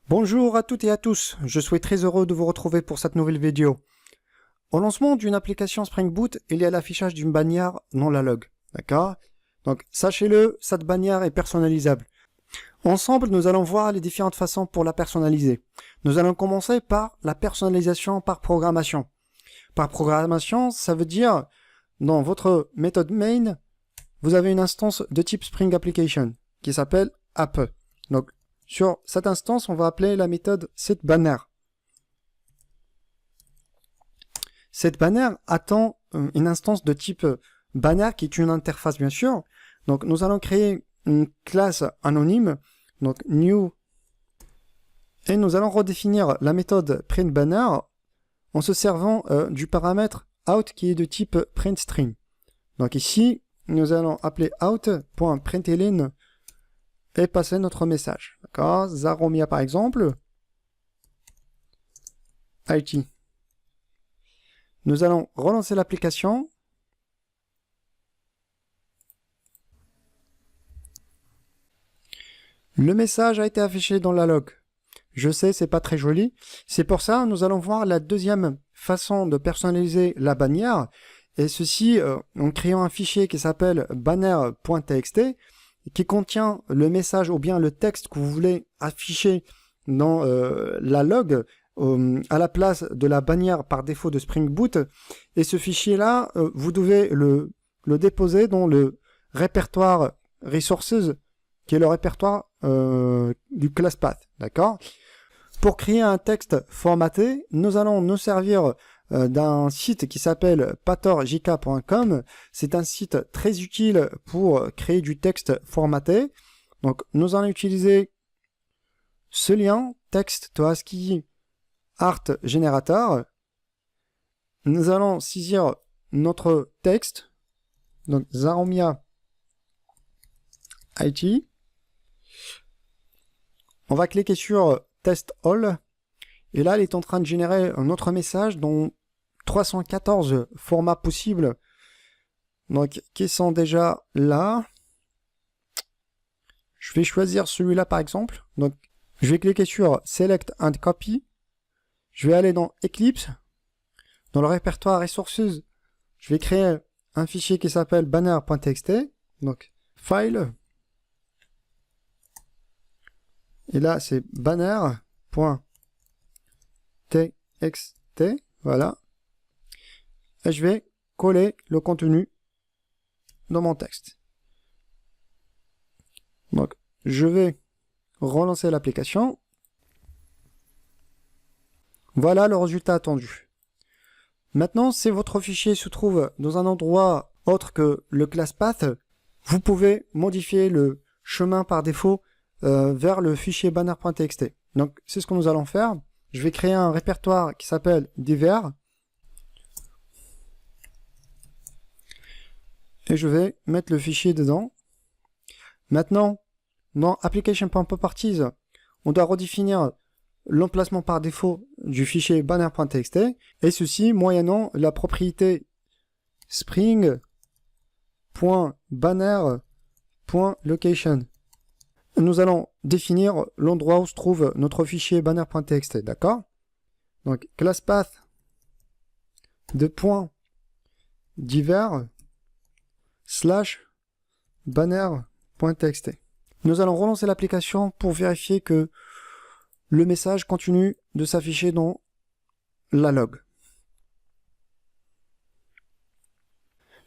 Bonjour à toutes et à tous, je suis très heureux de vous retrouver pour cette nouvelle vidéo. Au lancement d'une application Spring Boot, il y a l'affichage d'une bannière non la log, d'accord? Donc sachez-le, cette bannière est personnalisable. Ensemble, nous allons voir les différentes façons pour la personnaliser. Nous allons commencer par la personnalisation par programmation. Par programmation, ça veut dire, dans votre méthode main, vous avez une instance de type Spring Application qui s'appelle app. Donc, sur cette instance, on va appeler la méthode setBanner. SetBanner attend une instance de type banner qui est une interface, bien sûr. Donc, nous allons créer une classe anonyme, donc new, et nous allons redéfinir la méthode printBanner en se servant du paramètre out qui est de type printString. Donc ici, nous allons appeler out.println et passer notre message. D'accord? Zaromia par exemple. IT. Nous allons relancer l'application. Le message a été affiché dans la log. Je sais, c'est pas très joli. C'est pour ça, nous allons voir la deuxième façon de personnaliser la bannière. Et ceci en créant un fichier qui s'appelle banner.txt qui contient le message ou bien le texte que vous voulez afficher dans la log à la place de la bannière par défaut de Spring Boot. Et ce fichier-là, vous devez le déposer dans le répertoire resources, qui est le répertoire du class path. D'accord? Pour créer un texte formaté, nous allons nous servir d'un site qui s'appelle patorjk.com. C'est un site très utile pour créer du texte formaté. Donc, nous allons utiliser ce lien, text to ASCII art generator. Nous allons saisir notre texte, donc Zaromia IT. On va cliquer sur Test All. Et là, il est en train de générer un autre message dont 314 formats possibles. Donc, qui sont déjà là. Je vais choisir celui-là par exemple. Donc, je vais cliquer sur Select and Copy. Je vais aller dans Eclipse. Dans le répertoire Resources, je vais créer un fichier qui s'appelle banner.txt. Donc, File. Et là, c'est banner.txt. Voilà. Et je vais coller le contenu dans mon texte. Donc, je vais relancer l'application. Voilà le résultat attendu. Maintenant, si votre fichier se trouve dans un endroit autre que le class path, vous pouvez modifier le chemin par défaut vers le fichier banner.txt. Donc, c'est ce que nous allons faire. Je vais créer un répertoire qui s'appelle divers. Et je vais mettre le fichier dedans. Maintenant, dans application.properties, on doit redéfinir l'emplacement par défaut du fichier banner.txt. Et ceci moyennant la propriété spring.banner.location. Nous allons définir l'endroit où se trouve notre fichier banner.txt, d'accord? Donc, class path de point divers / banner.txt. Nous allons relancer l'application pour vérifier que le message continue de s'afficher dans la log.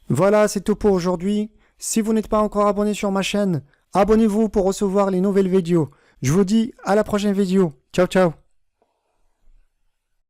Voilà, c'est tout pour aujourd'hui. Si vous n'êtes pas encore abonné sur ma chaîne, abonnez-vous pour recevoir les nouvelles vidéos. Je vous dis à la prochaine vidéo. Ciao, ciao.